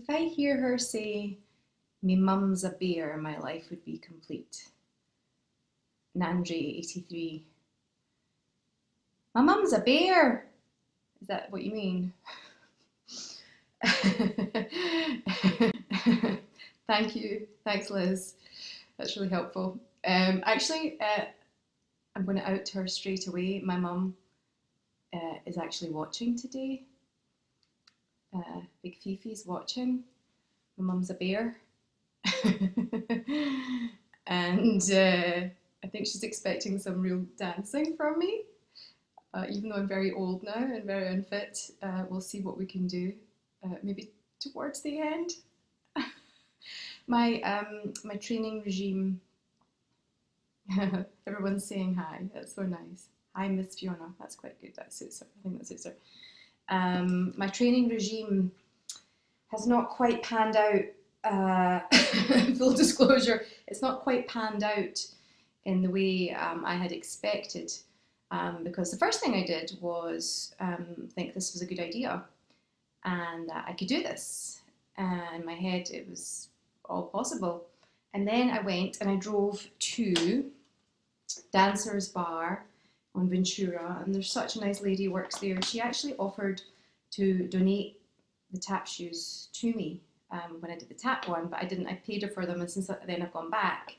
If I hear her say, "Me mum's a bear," my life would be complete. Nandri 83. My mum's a bear! Is that what you mean? Thank you. Thanks, Liz. That's really helpful. Actually, I'm going to out her straight away. My mum is actually watching today. Big Fifi's watching. My mum's a bear. And I think she's expecting some real dancing from me. Even though I'm very old now and very unfit, we'll see what we can do. Maybe towards the end. My training regime. Everyone's saying hi. That's so nice. Hi, Miss Fiona. That's quite good. That suits her. I think that suits her. My training regime has not quite panned out. Full disclosure, it's not quite panned out in the way I had expected. Because the first thing I did was think this was a good idea and I could do this. And in my head, it was all possible. And then I went and I drove to Dancer's Bar on Ventura, and there's such a nice lady who works there. She actually offered to donate the tap shoes to me when I did the tap one, but I didn't. I paid her for them, and since then I've gone back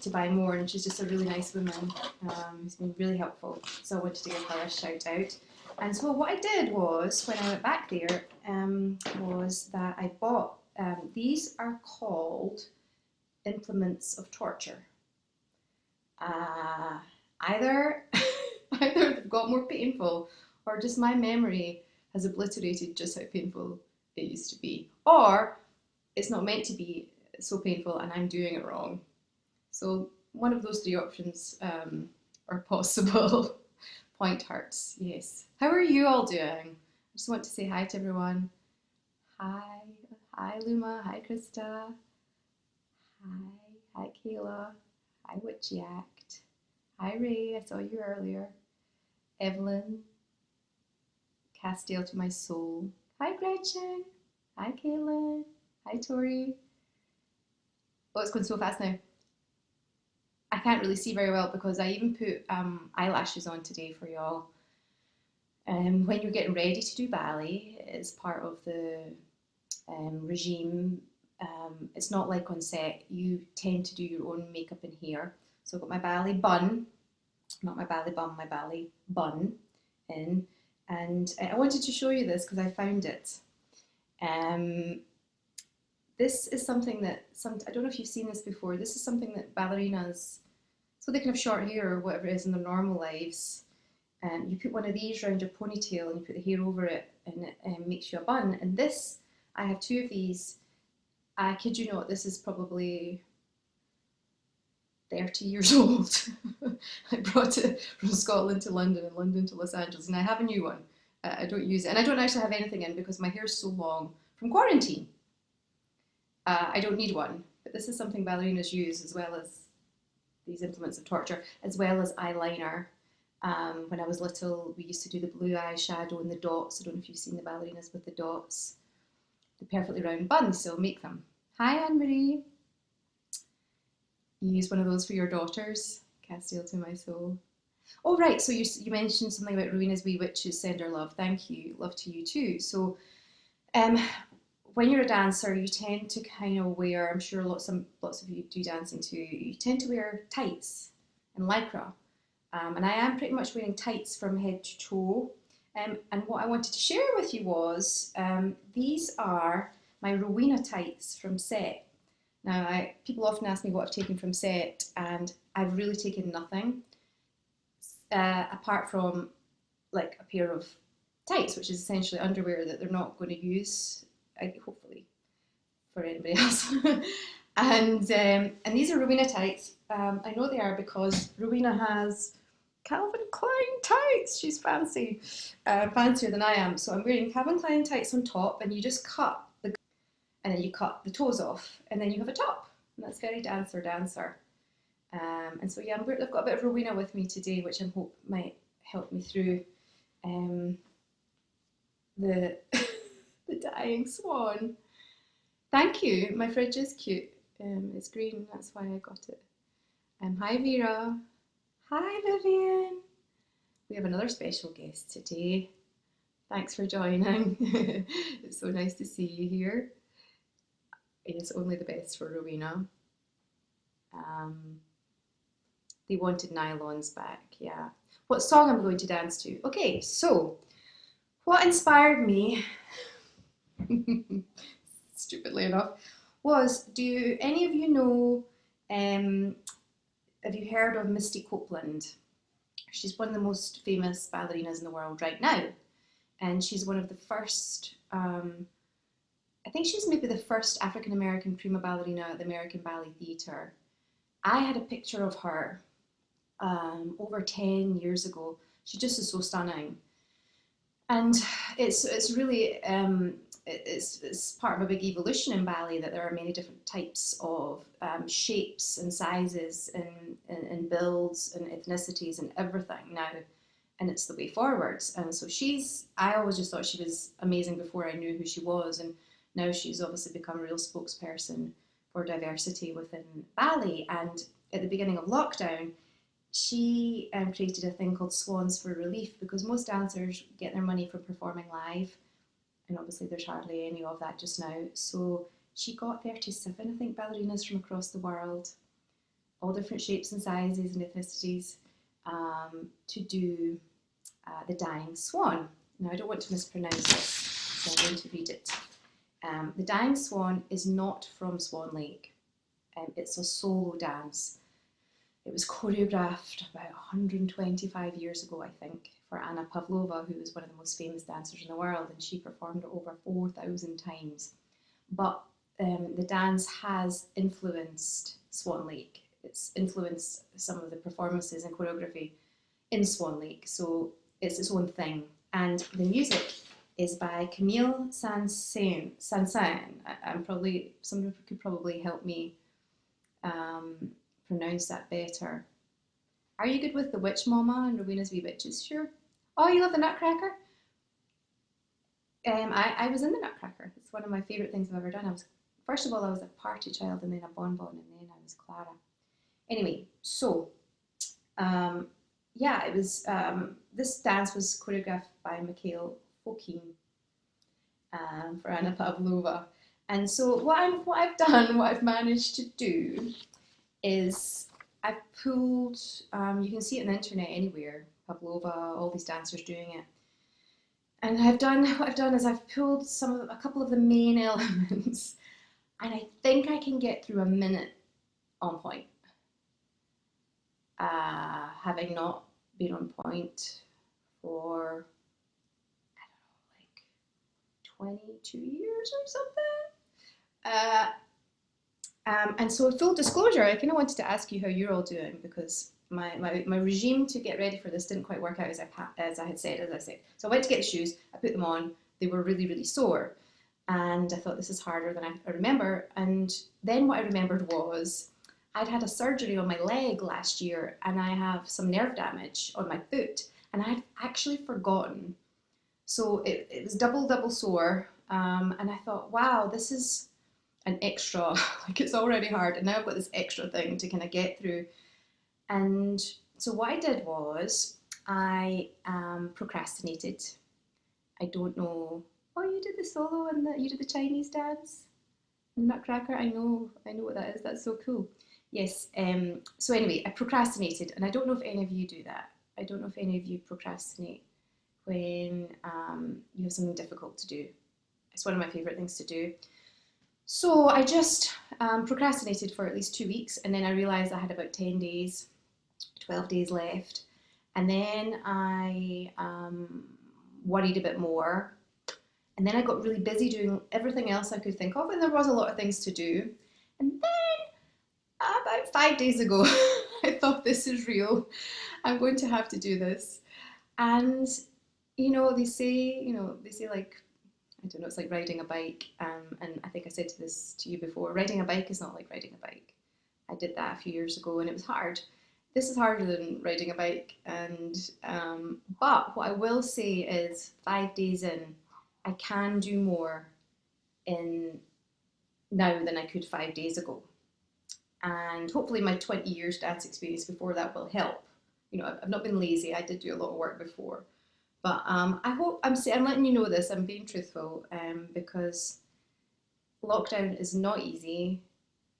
to buy more, and she's just a really nice woman who's been really helpful, so I wanted to give her a shout out. And so what I did was, when I went back there, was that I bought, these are called implements of torture. Either they've got more painful, or just my memory has obliterated just how painful it used to be, or it's not meant to be so painful and I'm doing it wrong. So one of those three options are possible. Point hurts, yes. How are you all doing? I just want to say hi to everyone. Hi Luma, hi Krista, hi Kayla, hi Witchy Act, hi Ray, I saw you earlier, Evelyn, Castile to my soul, hi Gretchen, hi Caitlin, hi Tori. Oh, it's going so fast now. I can't really see very well because I even put eyelashes on today for y'all. When you're getting ready to do ballet, it's part of the regime. It's not like on set. You tend to do your own makeup and hair. So I've got my ballet bun, not my ballet bum, my ballet bun in. And I wanted to show you this because I found it. This is something that, I don't know if you've seen this before, this is something that ballerinas, so they can have short hair or whatever it is in their normal lives, you put one of these around your ponytail and you put the hair over it and it makes you a bun. And this, I have two of these. I kid you not, this is probably 30 years old. I brought it from Scotland to London and London to Los Angeles, and I have a new one. I don't use it, and I don't actually have anything in because my hair is so long from quarantine. I don't need one, but this is something ballerinas use, as well as these implements of torture, as well as eyeliner. When I was little, we used to do the blue eyeshadow and the dots. I don't know if you've seen the ballerinas with the dots. The perfectly round buns, so make them. Hi, Anne-Marie. You use one of those for your daughters? Castile to my soul. Oh, right, so you mentioned something about Rowena's Wee Witches, send her love. Thank you, love to you too. So when you're a dancer, you tend to kind of wear, I'm sure lots of you do dancing too, you tend to wear tights and lycra. And I am pretty much wearing tights from head to toe. And what I wanted to share with you was, these are my Rowena tights from set. Now, people often ask me what I've taken from set, and I've really taken nothing, apart from like a pair of tights, which is essentially underwear that they're not going to use, hopefully, for anybody else. And these are Rowena tights. I know they are because Rowena has Calvin Klein tights. She's fancy, fancier than I am. So I'm wearing Calvin Klein tights on top, and you just cut and then you cut the toes off, and then you have a top. And that's very dancer. And so yeah, I've got a bit of Rowena with me today, which I hope might help me through the The dying swan. Thank you. My fridge is cute. It's green, that's why I got it. Hi Vera. Hi Vivian. We have another special guest today. Thanks for joining. It's so nice to see you here. Yes, only the best for Rowena. They wanted nylons back, yeah. What song I'm going to dance to? Okay, so what inspired me, stupidly enough, was, do any of you know, have you heard of Misty Copeland? She's one of the most famous ballerinas in the world right now. And she's one of the first, I think she's maybe the first African-American prima ballerina at the American Ballet Theatre. I had a picture of her over 10 years ago. She just is so stunning. And it's really, it's part of a big evolution in ballet that there are many different types of shapes and sizes and builds and ethnicities and everything now. And it's the way forwards. And so I always just thought she was amazing before I knew who she was. And now she's obviously become a real spokesperson for diversity within ballet. And at the beginning of lockdown, she created a thing called Swans for Relief, because most dancers get their money from performing live. And obviously there's hardly any of that just now. So she got 37, I think, ballerinas from across the world, all different shapes and sizes and ethnicities, to do The Dying Swan. Now, I don't want to mispronounce it, so I'm going to read it. The Dying Swan is not from Swan Lake. It's a solo dance. It was choreographed about 125 years ago, I think, for Anna Pavlova, who was one of the most famous dancers in the world, and she performed it over 4,000 times. But the dance has influenced Swan Lake. It's influenced some of the performances and choreography in Swan Lake, so it's its own thing. And the music is by Camille Saint-Saëns. Somebody could probably help me pronounce that better. Are you good with The Witch Mama and Rowena's Wee Witches? Sure. Oh, you love the Nutcracker? I was in the Nutcracker. It's one of my favourite things I've ever done. First of all, I was a party child, and then a bonbon, and then I was Clara. Anyway, so yeah, it was. This dance was choreographed by Mikhail Fokin for Anna Pavlova, and so what I've managed to do is I've pulled. You can see it on the internet anywhere. Pavlova, all these dancers doing it. And what I've done is I've pulled a couple of the main elements, and I think I can get through a minute on point, having not been on point for, I don't know, like 22 years or something. And so, full disclosure, I kind of wanted to ask you how you're all doing, because my regime to get ready for this didn't quite work out as I had said. So I went to get the shoes, I put them on, they were really, really sore. And I thought, this is harder than I remember. And then what I remembered was I'd had a surgery on my leg last year, and I have some nerve damage on my foot, and I'd actually forgotten. So it was double sore. And I thought, wow, this is an extra, like it's already hard, and now I've got this extra thing to kind of get through. And so what I did was I procrastinated. I don't know. Oh, you did the solo and you did the Chinese dance, Nutcracker. I know what that is. That's so cool. Yes. So anyway, I procrastinated, and I don't know if any of you do that. I don't know if any of you procrastinate when you have something difficult to do. It's one of my favorite things to do. So I just procrastinated for at least 2 weeks, and then I realized I had about 10 days, 12 days left. And then I worried a bit more. And then I got really busy doing everything else I could think of, and there was a lot of things to do. And then about 5 days ago, I thought, this is real. I'm going to have to do this. And, they say like, I don't know, it's like riding a bike. And I think I said this to you before, riding a bike is not like riding a bike. I did that a few years ago, and it was hard. This is harder than riding a bike. And but what I will say is 5 days in, I can do more in now than I could 5 days ago. And hopefully my 20 years dance experience before that will help. You know, I've not been lazy. I did do a lot of work before. But I hope I'm letting you know this. I'm being truthful because lockdown is not easy.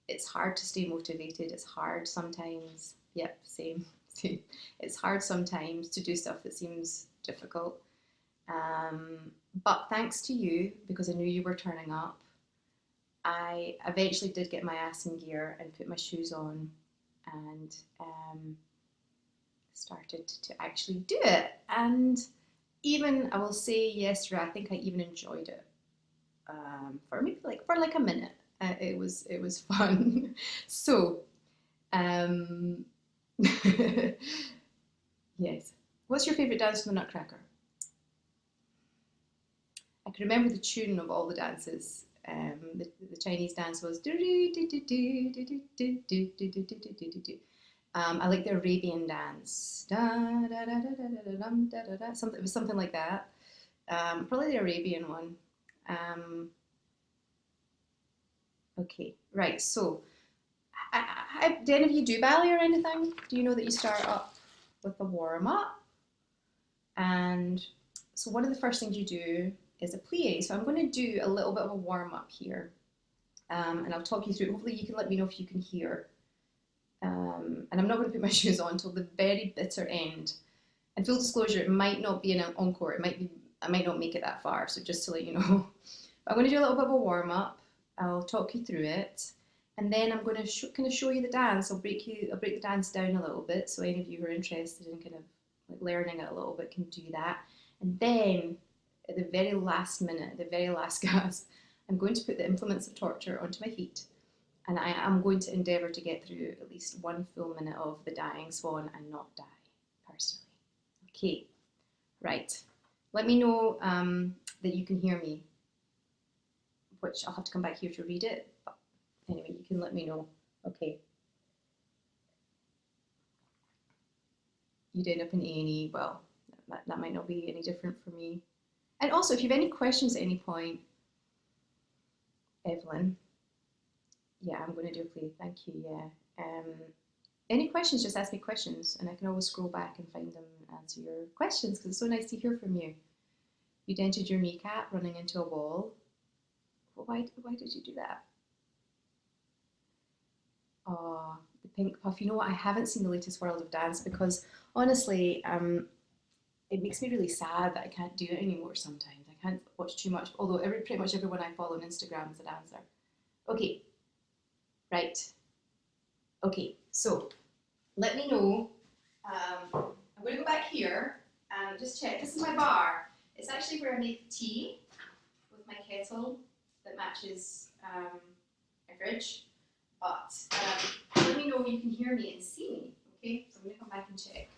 It's hard to stay motivated. It's hard sometimes. Yep, same, same. It's hard sometimes to do stuff that seems difficult. But thanks to you, because I knew you were turning up, I eventually did get my ass in gear and put my shoes on and started to actually do it. And even I will say yesterday, I think I even enjoyed it for maybe like a minute. It was fun. So um, yes. What's your favourite dance from the Nutcracker? I can remember the tune of all the dances. The Chinese dance was I like the Arabian dance. Something, it was something like that. Probably the Arabian one. Um, okay, right. So, do any of you do ballet or anything? Do you know that you start up with a warm up? And so, one of the first things you do is a plie. So, I'm going to do a little bit of a warm up here, and I'll talk you through. Hopefully, you can let me know if you can hear. And I'm not going to put my shoes on until the very bitter end. And full disclosure, it might not be an encore. It might be. I might not make it that far. So just to let you know, but I'm going to do a little bit of a warm up. I'll talk you through it, and then I'm going to kind of show you the dance. I'll break the dance down a little bit, so any of you who are interested in kind of like learning it a little bit can do that. And then at the very last minute, the very last gasp, I'm going to put the implements of torture onto my feet, and I am going to endeavour to get through at least one full minute of the Dying Swan and not die, personally. Okay, right. Let me know that you can hear me, which I'll have to come back here to read it. But anyway, you can let me know. Okay. You'd end up in A&E. Well, that might not be any different for me. And also, if you have any questions at any point, Evelyn, yeah, I'm going to do a play. Thank you. Yeah. Any questions, just ask me questions, and I can always scroll back and find them and answer your questions because it's so nice to hear from you. You dented your kneecap running into a wall. Well, why did you do that? Oh, the pink puff. You know what? I haven't seen the latest World of Dance because honestly, it makes me really sad that I can't do it anymore sometimes. I can't watch too much, although pretty much everyone I follow on Instagram is a dancer. Okay, right. Okay, so let me know. I'm going to go back here and just check. This is my bar. It's actually where I make tea with my kettle that matches my fridge. But let me know if you can hear me and see me. Okay, so I'm going to come back and check.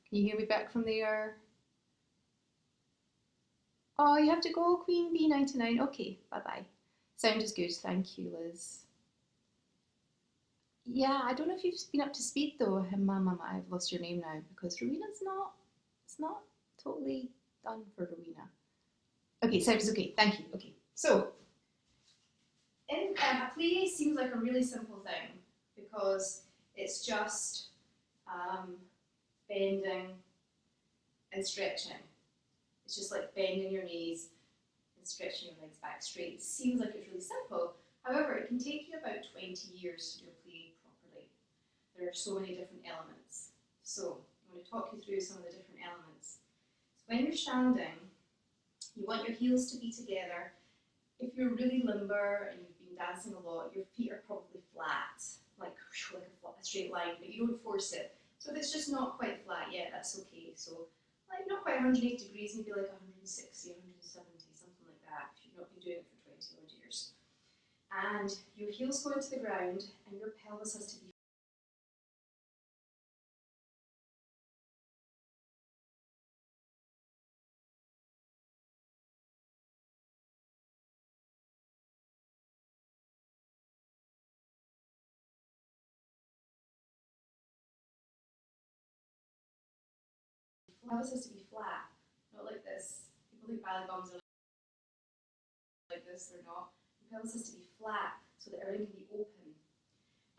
Can you hear me back from there? Oh, you have to go, Queen B99. Okay, bye-bye. Sound is good. Thank you, Liz. Yeah, I don't know if you've been up to speed though. Mama, I've lost your name now because Rowena's not, it's not totally done for Rowena. Okay, sound is okay. Thank you. Okay, so in a plie seems like a really simple thing because it's just bending and stretching. It's just like bending your knees and stretching your legs back straight. It seems like it's really simple. However, it can take you about 20 years to do a plie properly. There are so many different elements. So I'm going to talk you through some of the different elements. So when you're standing, you want your heels to be together. If you're really limber and you've been dancing a lot, your feet are probably flat, like a straight line, but you don't force it. So if it's just not quite flat yet, that's okay. So like not quite 180 degrees, maybe like 160, 170, something like that, if you've not been doing it for 20 odd years. And your heels go into the ground and your pelvis has to be flat, not like this. People think ballet bombs are this, they're not. The pelvis has to be flat so that everything can be open.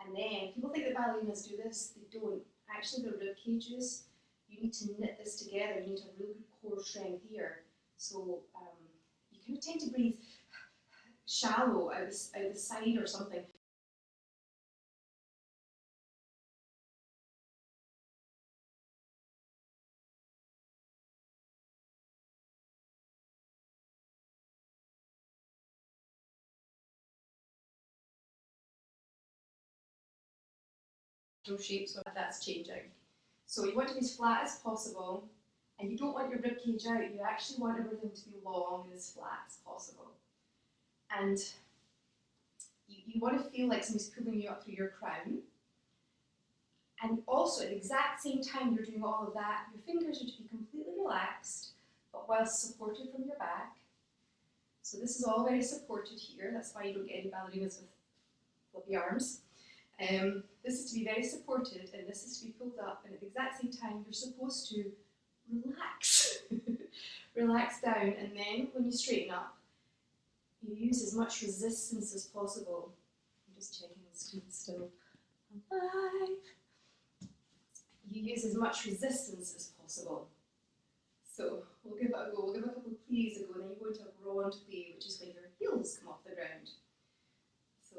And then, people think that ballerinas do this, they don't. Actually, the rib cages, you need to knit this together, you need to have really good core strength here. So you kind of tend to breathe shallow out the side or something. Shape, so that's changing. So you want to be as flat as possible, and you don't want your rib cage out. You actually want everything to be long and as flat as possible. And you want to feel like somebody's pulling you up through your crown. And also, at the exact same time you're doing all of that, your fingers are to be completely relaxed, but while supported from your back. So this is all very supported here. That's why you don't get any ballerinas with fluffy arms. This is to be very supported, and this is to be pulled up, and at the exact same time you're supposed to relax. Relax down, and then when you straighten up, you use as much resistance as possible. I'm just checking the screen still alive. You use as much resistance as possible. So we'll give it a go. We'll give it a couple of pleas a go, and then you go into a grand plie, which is when your heels come off the ground. So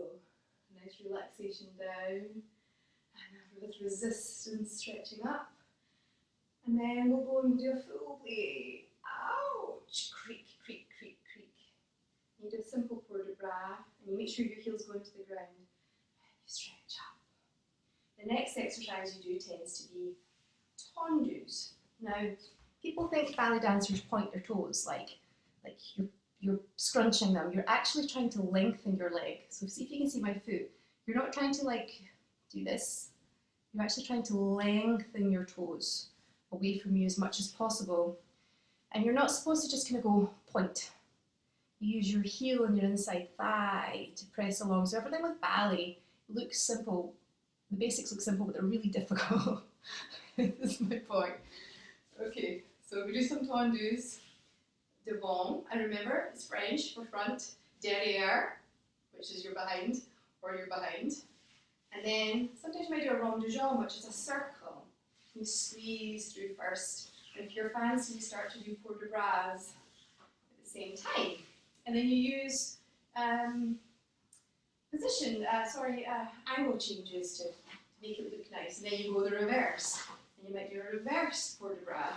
nice relaxation down, and with resistance stretching up. And then we'll go and do a full plie. Ouch! Creak, creak, creak, creak. You do a simple port de bras, and you make sure your heels go into the ground, and you stretch up. The next exercise you do tends to be tendus. Now, people think ballet dancers point their toes, like you're scrunching them. You're actually trying to lengthen your leg. So see if you can see my foot. You're not trying to like do this. You're actually trying to lengthen your toes away from you as much as possible. And you're not supposed to just kind of go point. You use your heel and your inside thigh to press along. So everything with ballet looks simple. The basics look simple, but they're really difficult. This is my point. Okay, so we do some tendus. Devant, and remember, it's French for front. Derrière, which is your behind, or your behind. And then sometimes you might do a rond de jambe, which is a circle. You squeeze through first. And if you're fancy, you start to do port de bras at the same time. And then you use angle changes to make it look nice. And then you go the reverse. And you might do a reverse port de bras.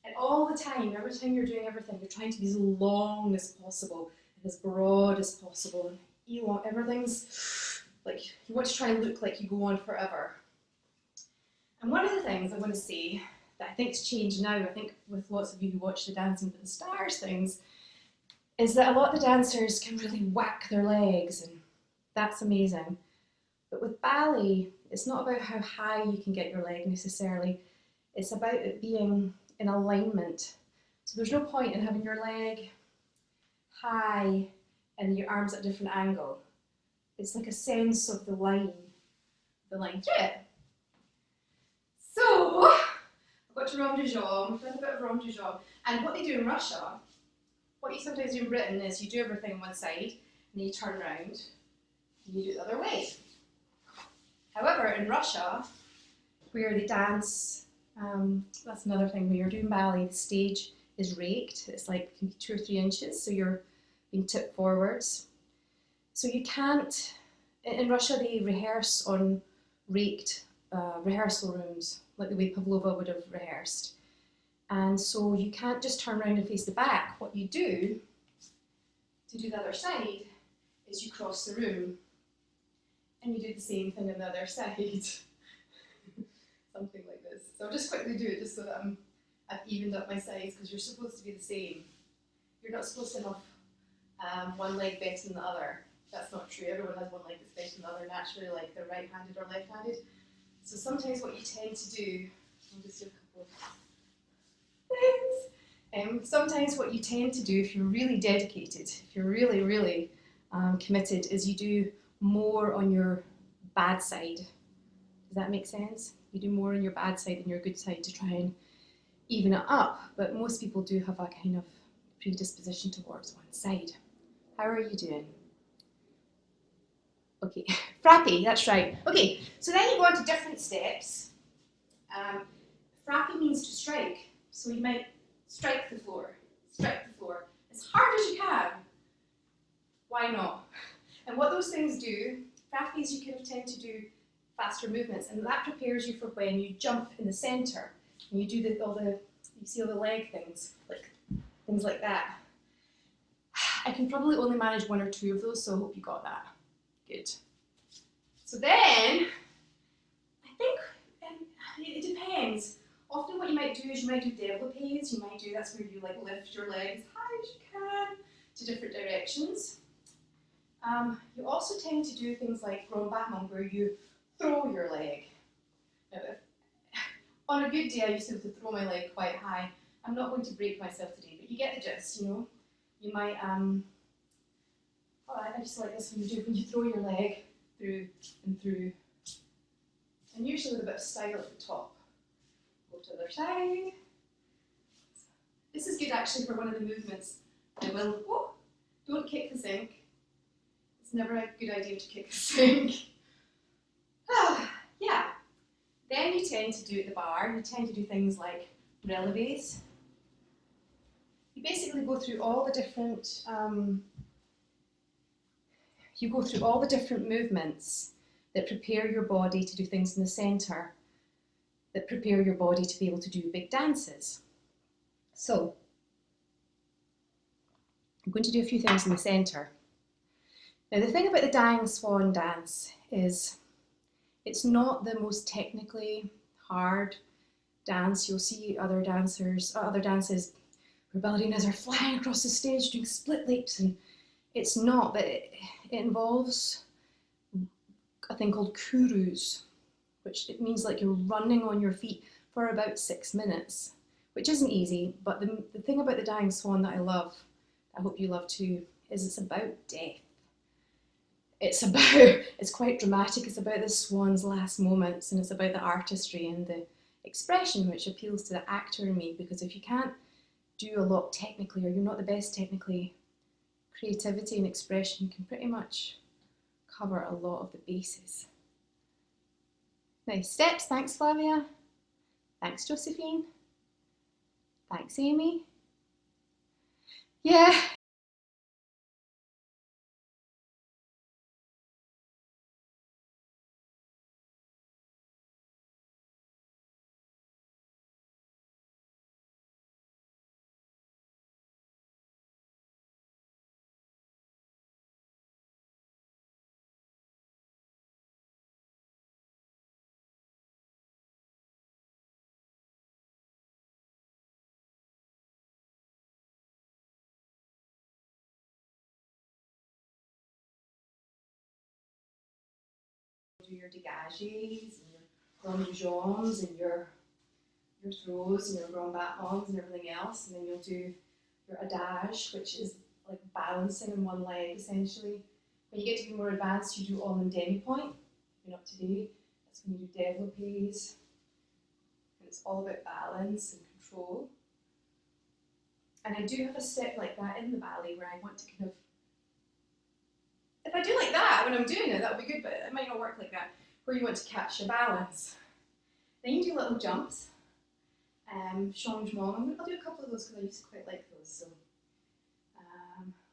And all the time, every time you're doing everything, you're trying to be as long as possible and as broad as possible. And you want everything's like, you want to try and look like you go on forever. And one of the things I want to say that I think's changed now, I think with lots of you who watch the Dancing with the Stars things, is that a lot of the dancers can really whack their legs, and that's amazing. But with ballet, it's not about how high you can get your leg necessarily. It's about it being in alignment. So there's no point in having your leg high and your arms at a different angle. It's like a sense of the line through it. So, I've got to rond de jambe, we've done a bit of rond de jambe. And what they do in Russia, what you sometimes do in Britain is you do everything on one side, and then you turn around, and you do it the other way. However, in Russia, where they dance, that's another thing, when you're doing ballet, the stage is raked. It's like can be 2 or 3 inches, so you're being tipped forwards. So you can't, in Russia they rehearse on raked rehearsal rooms, like the way Pavlova would have rehearsed. And so you can't just turn around and face the back. What you do, to do the other side, is you cross the room, and you do the same thing on the other side. Something like this. So I'll just quickly do it just so that I've evened up my sides, because you're supposed to be the same. You're not supposed to have one leg better than the other. That's not true. Everyone has one leg that's better than the other naturally, like they're right-handed or left-handed. So sometimes what you tend to do, I'll just do a couple of things. Sometimes what you tend to do, if you're really dedicated, if you're really, really committed, is you do more on your bad side. Does that make sense? You do more on your bad side than your good side to try and even it up. But most people do have a kind of predisposition towards one side. How are you doing? Okay, frappy, that's right. Okay, so then you go on to different steps. Frappy means to strike. So you might strike the floor as hard as you can. Why not? And what those things do, frappies, you kind of tend to do faster movements, and that prepares you for when you jump in the centre and you do you see all the leg things, like things like that. I can probably only manage one or two of those, so I hope you got that. Good. So then, I think it depends. Often what you might do is you might do développés. That's where you like lift your legs as high as you can to different directions. You also tend to do things like grand battement, where you throw your leg. Now, on a good day, I used to have to throw my leg quite high. I'm not going to break myself today, but you get the gist, you know. You might, I just like this when you throw your leg through and through. And usually with a bit of style at the top. Go to the other side. This is good actually for one of the movements. Don't kick the sink. It's never a good idea to kick the sink. Yeah. Then you tend to do at the bar, you tend to do things like relevés. You basically go through all the different movements that prepare your body to do things in the centre, that prepare your body to be able to do big dances. So, I'm going to do a few things in the centre. Now, the thing about the Dying Swan dance is it's not the most technically hard dance. You'll see other dances where ballerinas are flying across the stage doing split leaps, and it's not, but it involves a thing called kurus, which it means like you're running on your feet for about 6 minutes, which isn't easy, but the thing about the Dying Swan that I love, I hope you love too, is it's about death. It's quite dramatic, it's about the swan's last moments, and it's about the artistry and the expression, which appeals to the actor in me, because if you can't do a lot technically, or you're not the best technically, creativity and expression can pretty much cover a lot of the bases. Nice steps, thanks Flavia. Thanks Josephine. Thanks Amy. Yeah. Do your dégagés and your grand jambs and your throws and your grand battements and everything else, and then you'll do your adage, which is like balancing on one leg essentially. When you get to be more advanced, you do all in demi-point. You're not today. That's when you do développés, and it's all about balance and control. And I do have a step like that in the ballet where I want to kind of, if I do like that when I'm doing it, that would be good, but it might not work like that, where you want to catch your balance. Then you do little jumps. Changement. I'll do a couple of those because I used to quite like those. So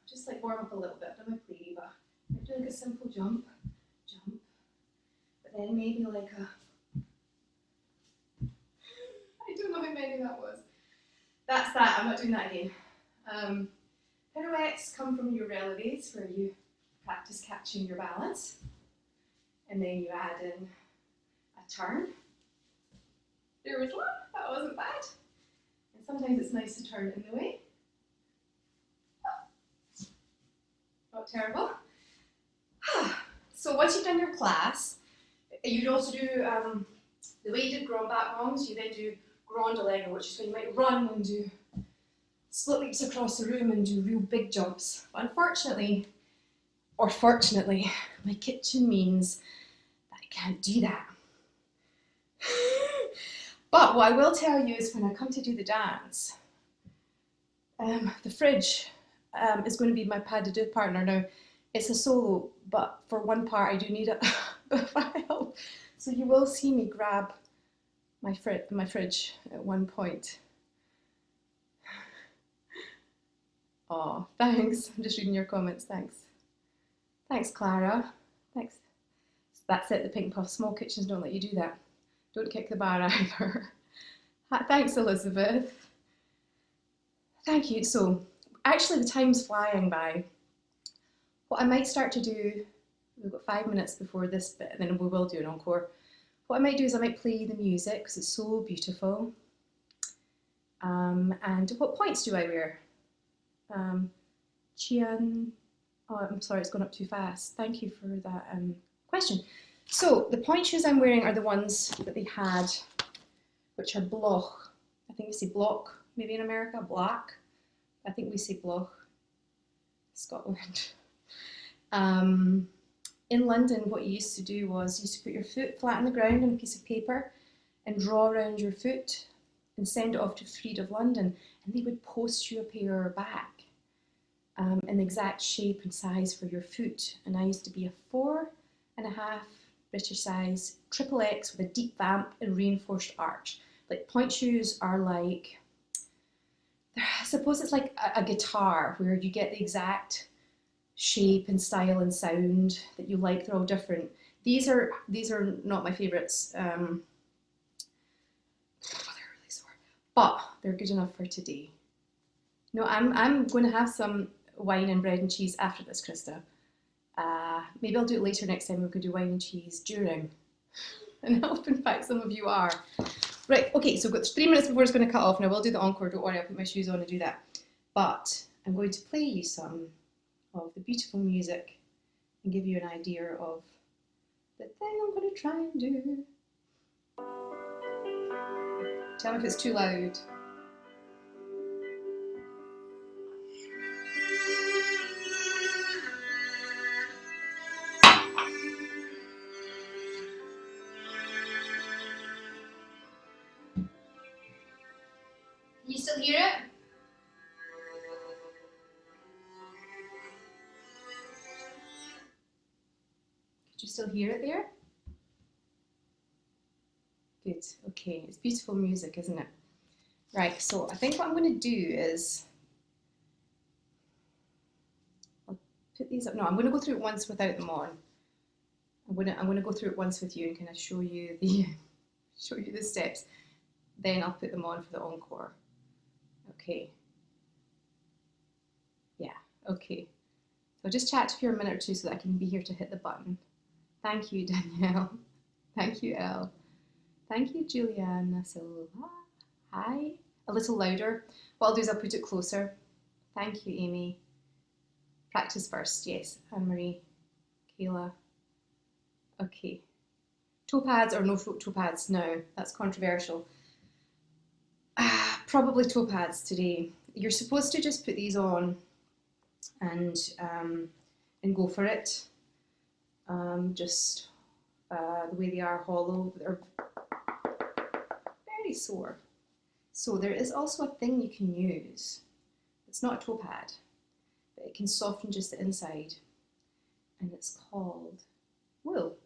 just like warm up a little bit. I've done my plie, but I might do like a simple jump, but then maybe like a, I don't know how many that was. That's that, I'm not doing that again. Pirouettes come from your relevés, where you practice catching your balance, and then you add in a turn. There was one, that wasn't bad. And sometimes it's nice to turn it in the way. Not terrible. So once you've done your class, you'd also do, the way you did grand battements, you then do grand allegro, which is when you might run and do split leaps across the room and do real big jumps. But unfortunately, or fortunately, my kitchen means that I can't do that. But what I will tell you is when I come to do the dance, the fridge is going to be my pas de deux partner. Now, it's a solo, but for one part I do need a bit of help. So you will see me grab my fridge at one point. Oh, thanks. I'm just reading your comments. Thanks. Thanks, Clara. Thanks. That's it, the Pink Puff. Small kitchens don't let you do that. Don't kick the bar either. Thanks, Elizabeth. Thank you. So, actually, the time's flying by. What I might start to do, we've got 5 minutes before this bit, and then we will do an encore. What I might do is I might play the music because it's so beautiful. And what points do I wear? Chian, oh, I'm sorry, it's gone up too fast. Thank you for that question. So the point shoes I'm wearing are the ones that they had, which are bloch. I think we say block, maybe in America, black. I think we say bloch, Scotland. In London, what you used to do was you used to put your foot flat on the ground on a piece of paper and draw around your foot and send it off to Freed of London, and they would post you a pair back. An exact shape and size for your foot, and I used to be a 4.5 British size, triple X with a deep vamp and reinforced arch. Like point shoes are like, I suppose it's like a guitar where you get the exact shape and style and sound that you like. They're all different. These are not my favourites. They're really sore, but they're good enough for today. No, I'm going to have some wine and bread and cheese after this, Krista. Maybe I'll do it later next time. We could do wine and cheese during. And I hope, in fact, some of you are. Right, okay, so we've got 3 minutes before it's going to cut off. Now, we'll do the encore. Don't worry, I'll put my shoes on and do that. But I'm going to play you some of the beautiful music and give you an idea of the thing I'm going to try and do. Tell me if it's too loud. You still hear it? Could you still hear it there? Good, okay, it's beautiful music, isn't it? Right, so I think what I'm going to do is, I'll put these up. No, I'm going to go through it once without them on. I'm going to go through it once with you and kind of show you the steps. Then I'll put them on for the encore. Okay. Yeah, okay. So I'll just chat for a minute or two so that I can be here to hit the button. Thank you, Danielle. Thank you, Elle. Thank you, Juliana Silva. Hi. A little louder. What I'll do is I'll put it closer. Thank you, Amy. Practice first, yes. Anne-Marie, Kayla. Okay. Toe pads or no toe pads? No, that's controversial. Probably toe pads today. You're supposed to just put these on and go for it. Just the way they are hollow, they're very sore. So there is also a thing you can use. It's not a toe pad, but it can soften just the inside, and it's called wool.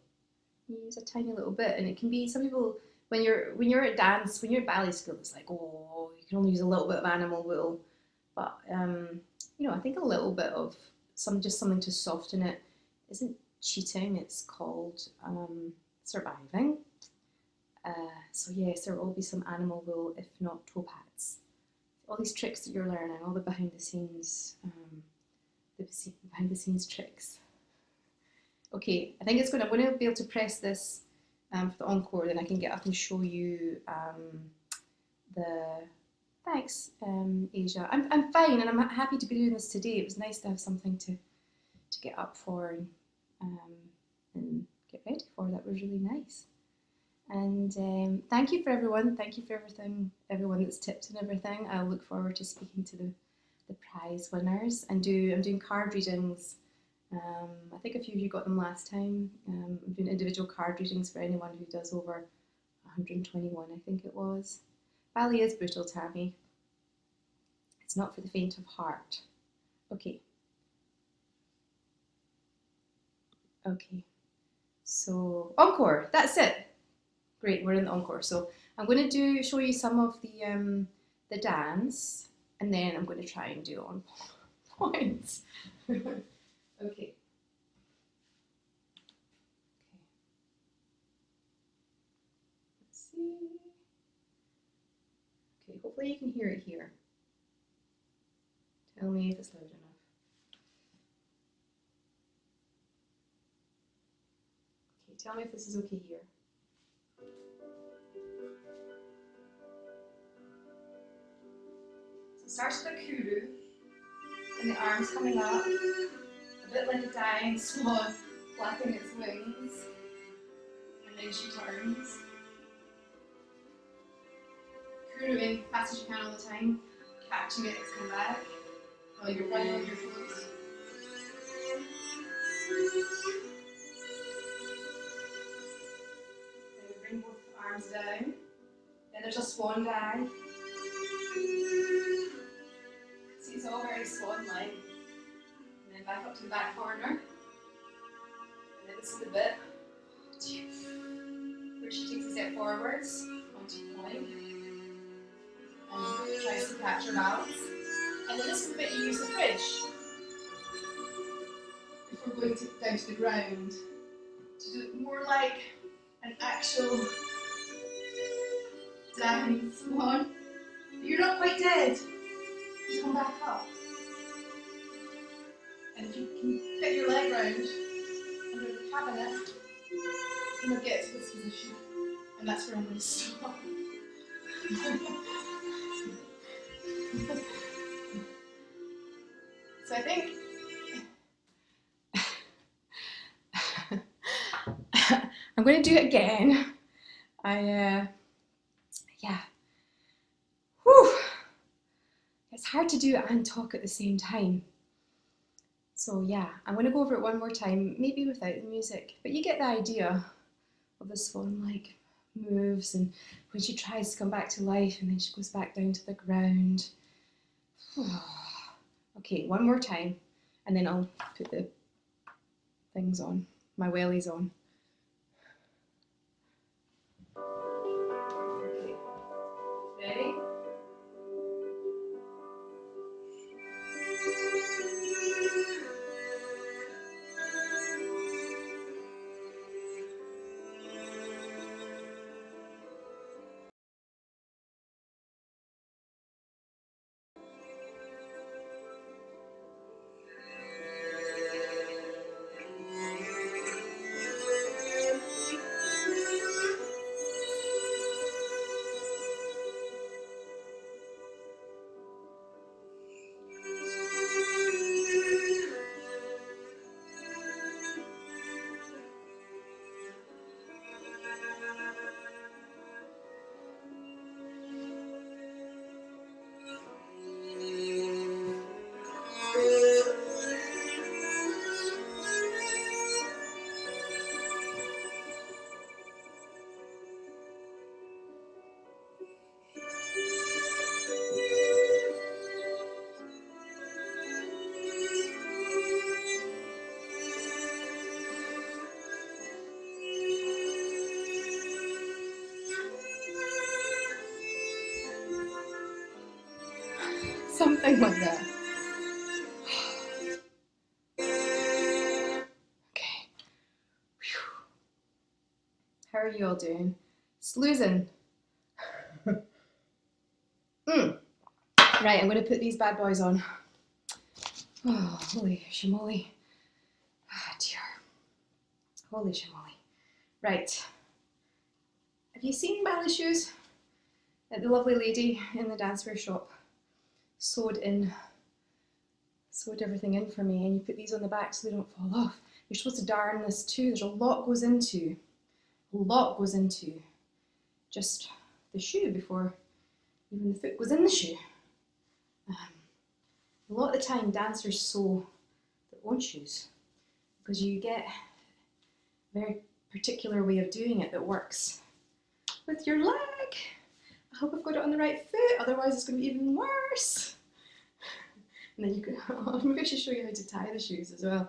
You use a tiny little bit, and it can be, some people, when you're at dance, when you're at ballet school, it's like, oh, you can only use a little bit of animal wool, but you know, I think a little bit of just something to soften it isn't cheating. It's called surviving. So yes, there will be some animal wool, if not toe pads. All these tricks that you're learning, all the behind the scenes tricks. Okay, I think I'm going to be able to press this for the encore, then I can get up and show you thanks, Asia. I'm fine, and I'm happy to be doing this today. It was nice to have something to get up for and get ready for. That was really nice. And thank you for everyone. Thank you for everyone that's tipped and everything. I look forward to speaking to the prize winners. And I'm doing card readings. I think a few of you got them last time. I'm doing individual card readings for anyone who does over 121, I think it was. Ballet is brutal, Tammy. It's not for the faint of heart. Okay. Okay. So encore. That's it. Great. We're in the encore. So I'm going to show you some of the dance, and then I'm going to try and do it on points. Okay. Let's see. Okay, hopefully you can hear it here. Tell me if it's loud enough. Okay, tell me if this is okay here. So it starts with a kuru, and the arms coming up, a bit like a dying swan flapping its wings, and then she turns. Kuruing fast as you can all the time, catching it as come back while you're running on your toes. Then bring both arms down. Then there's a swan dive. See, it's all very swan-like. And then back up to the back corner. And then this is the bit where she takes a step forwards onto the point and tries to catch her balance. And then this is the bit you use the fridge before going down to the ground to do it more like an actual diving swan. But you're not quite dead. You come back up. And if you can fit your leg round under the cabinet, you'll get to this position. And that's where I'm going to stop. So I think I'm going to do it again. Yeah. Whew. It's hard to do it and talk at the same time. So yeah, I'm going to go over it one more time, maybe without the music, but you get the idea of the swan-like moves and when she tries to come back to life and then she goes back down to the ground. Okay, one more time, and then I'll put the things on, my wellies on. Okay, ready? Something like that. Okay. Whew. How are you all doing? Sloozing. Right, I'm going to put these bad boys on. Oh, holy shamoly. Ah, dear. Holy shamoly. Right. Have you seen ballet shoes that the lovely lady in the dancewear shop sewed everything in for me, and you put these on the back so they don't fall off. You're supposed to darn this too. There's a lot goes into just the shoe before even the foot goes in the shoe. A lot of the time dancers sew their own shoes because you get a very particular way of doing it that works with your leg. I hope I've got it on the right foot, otherwise it's going to be even worse. And then you could, maybe I should show you how to tie the shoes as well. I don't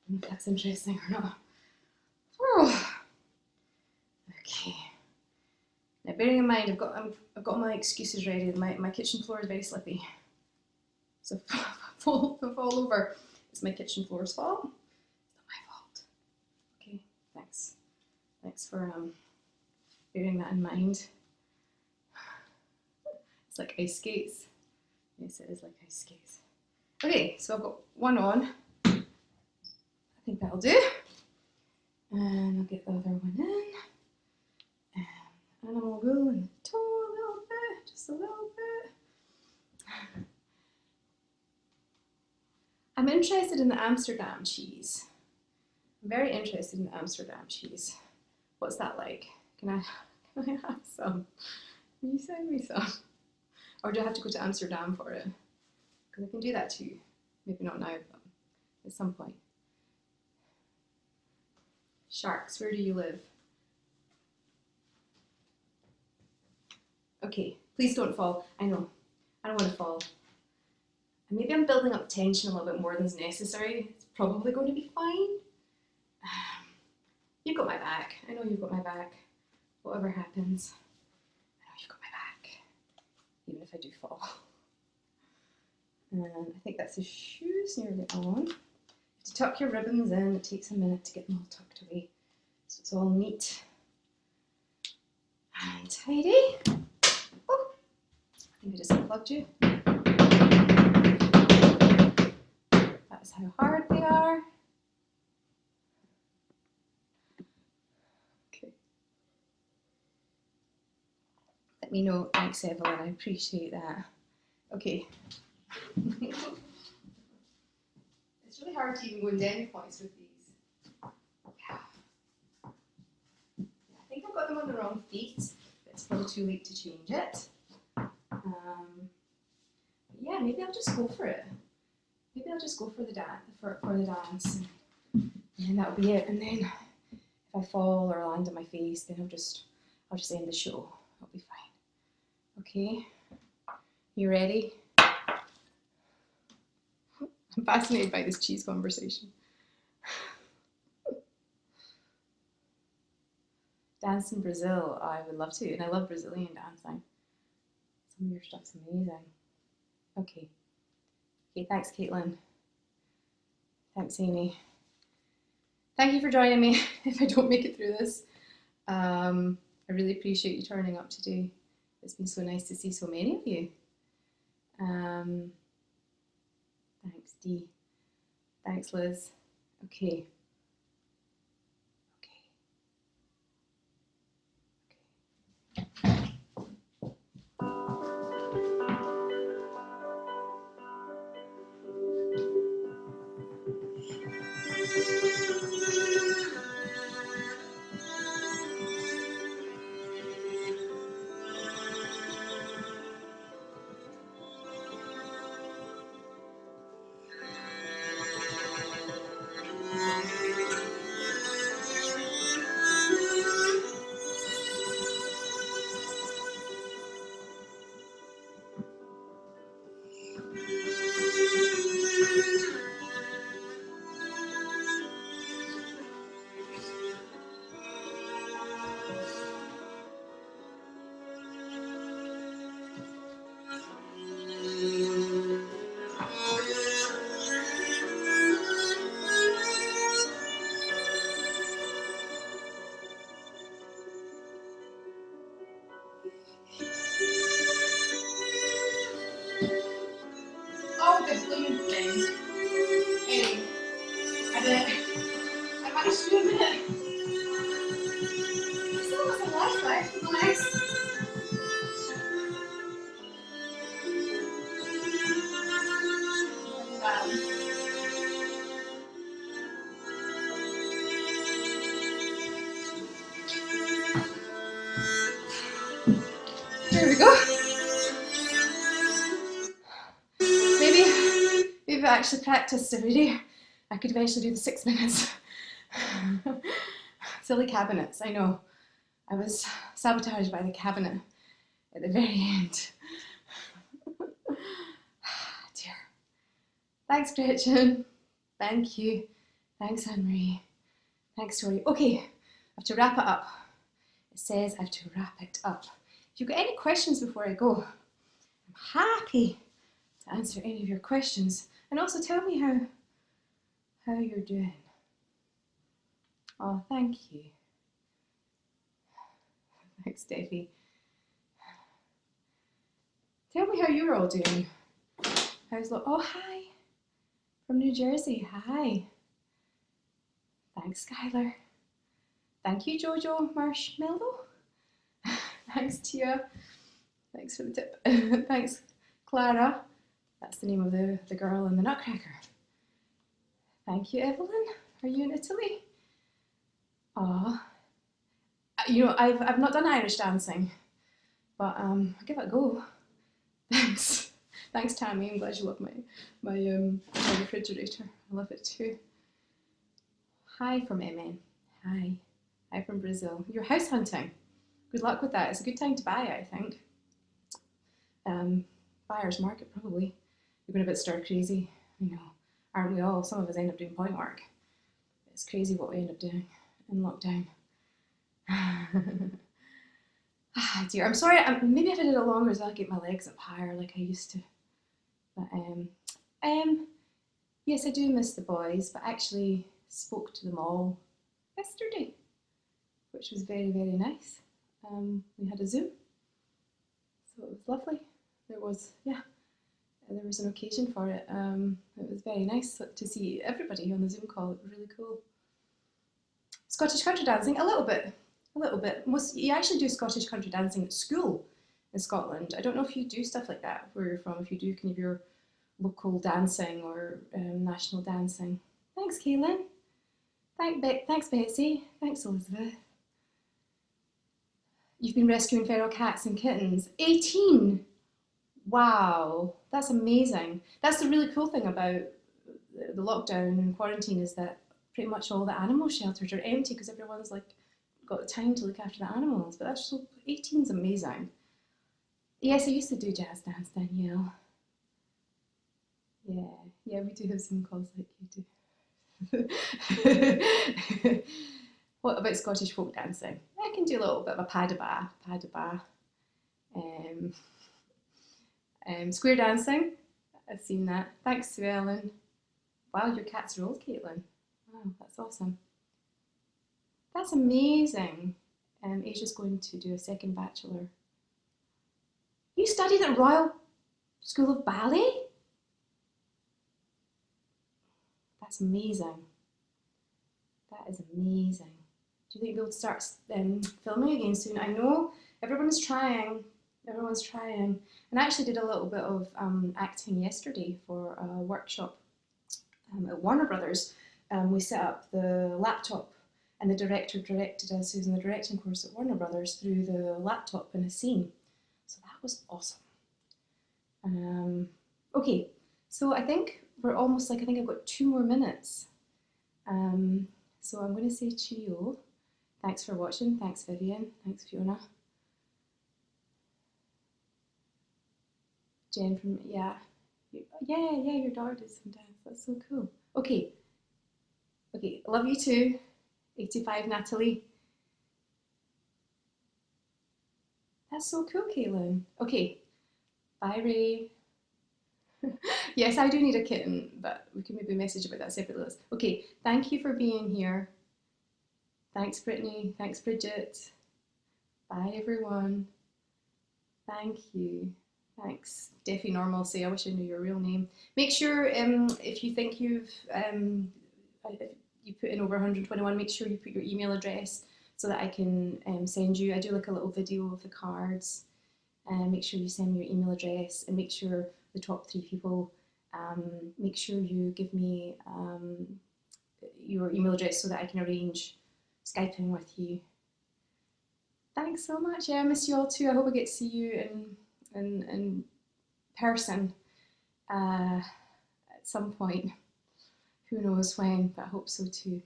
know if that's interesting or not. Oh. Okay. Now, bearing in mind, I've got my excuses ready. My kitchen floor is very slippy. So if I fall over, it's my kitchen floor's fault. It's not my fault. Okay, thanks. Thanks for bearing that in mind. It's like ice skates. Yes, it is like ice skates. Okay, so I've got one on. I think that'll do. And I'll get the other one in. And animal wool in the toe a little bit, just a little bit. I'm interested in the Amsterdam cheese. I'm very interested in the Amsterdam cheese. What's that like? Can I have some? Can you send me some? Or do I have to go to Amsterdam for it? Because I can do that too. Maybe not now, but at some point. Sharks, where do you live? Okay, please don't fall. I know, I don't want to fall. And maybe I'm building up tension a little bit more than is necessary. It's probably going to be fine. You've got my back. I know you've got my back. Whatever happens, I know you've got my back. Even if I do fall. And I think that's the shoes nearly on. To tuck your ribbons in, it takes a minute to get them all tucked away. So it's all neat and tidy. Oh, I think I just unplugged you. That's how hard they are. Okay. Let me know. Thanks, Evelyn. I appreciate that. Okay. It's really hard to even go in demi points with these. Yeah. I think I've got them on the wrong feet. It's probably too late to change it. Yeah, maybe I'll just go for it. Maybe I'll just go for the dance, and then that'll be it. And then if I fall or land on my face, then I'll just end the show. I'll be fine. Okay, you ready? I'm fascinated by this cheese conversation. Dance in Brazil, I would love to, and I love Brazilian dancing. Some of your stuff's amazing. Okay. Okay, thanks, Caitlin. Thanks, Amy. Thank you for joining me if I don't make it through this. I really appreciate you turning up today. It's been so nice to see so many of you. Thanks, Dee. Thanks, Liz. Okay. Oh, the balloon thing. Anyway, I managed to do a minute. I still have some left, right? Nice. There we go. Maybe if I actually practiced every day, I could eventually do the 6 minutes. Silly cabinets, I know. I was sabotaged by the cabinet at the very end. Dear. Thanks, Gretchen. Thank you. Thanks, Anne-Marie. Thanks, Tori. Okay, I have to wrap it up. It says I have to wrap it up. If you've got any questions before I go, I'm happy to answer any of your questions. And also tell me how you're doing. Oh, thank you. Thanks, Steffi. Tell me how you're all doing. Oh, hi. From New Jersey. Hi. Thanks, Skylar. Thank you, Jojo Marshmallow. Thanks, Tia. Thanks for the tip. Thanks, Clara. That's the name of the girl in the Nutcracker. Thank you, Evelyn. Are you in Italy? Aw. You know, I've not done Irish dancing, but I'll give it a go. Thanks. Thanks, Tammy. I'm glad you love my refrigerator. I love it too. Hi from MN. Hi. Hi from Brazil. You're house hunting. Good luck with that. It's a good time to buy it, I think. Buyer's market, probably. You're going a bit stir crazy. You know, aren't we all? Some of us end up doing point work. It's crazy what we end up doing in lockdown. Ah, dear. I'm sorry. Maybe if I did it longer as well, I'd get my legs up higher like I used to. But yes, I do miss the boys, but actually spoke to them all yesterday, which was very, very nice. We had a Zoom, so it was lovely. There was an occasion for it. It was very nice to see everybody on the Zoom call. It was really cool. Scottish country dancing, a little bit. You actually do Scottish country dancing at school in Scotland. I don't know if you do stuff like that where you're from, if you do kind of your local dancing or national dancing. Thanks, Kaylin. Thanks, Betsy. Thanks, Elizabeth. You've been rescuing feral cats and kittens. 18! Wow, that's amazing. That's the really cool thing about the lockdown and quarantine is that pretty much all the animal shelters are empty because everyone's like got the time to look after the animals. But that's so 18's amazing. Yes, I used to do jazz dance, Danielle. Yeah, we do have some calls like you do. What about Scottish folk dancing? I can do a little bit of a pas-de-pas. Square dancing, I've seen that. Thanks, Sue Ellen. Wow, your cats are old, Caitlin. Wow, that's awesome. That's amazing. Asia's going to do a second bachelor. You studied at Royal School of Ballet? That's amazing. That is amazing. Do you think they'll start filming again soon? I know everyone's trying. And I actually did a little bit of acting yesterday for a workshop at Warner Brothers. We set up the laptop and the director directed us, who's in the directing course at Warner Brothers, through the laptop in a scene. So that was awesome. Okay, so I think we're almost I think I've got 2 more minutes. So I'm going to say cheerio. Thanks for watching. Thanks, Vivian. Thanks, Fiona. Jen from, yeah, your daughter did some dance. That's so cool. Okay, love you too. 85, Natalie. That's so cool, Caitlin. Okay, bye, Ray. Yes, I do need a kitten, but we can maybe message about that separately. Okay, thank you for being here. Thanks, Brittany. Thanks, Bridget. Bye, everyone. Thank you. Thanks. Defi Normal say, I wish I knew your real name. Make sure if you think you put in over 121, make sure you put your email address so that I can send you. I do like a little video of the cards. Make sure you send me your email address and make sure the top 3 people, make sure you give me your email address so that I can arrange Skyping with you. Thanks so much. Yeah, I miss you all too. I hope I get to see you in person at some point. Who knows when, but I hope so too.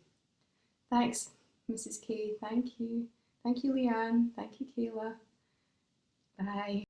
Thanks, Mrs. K. Thank you. Thank you, Leanne. Thank you, Kayla. Bye.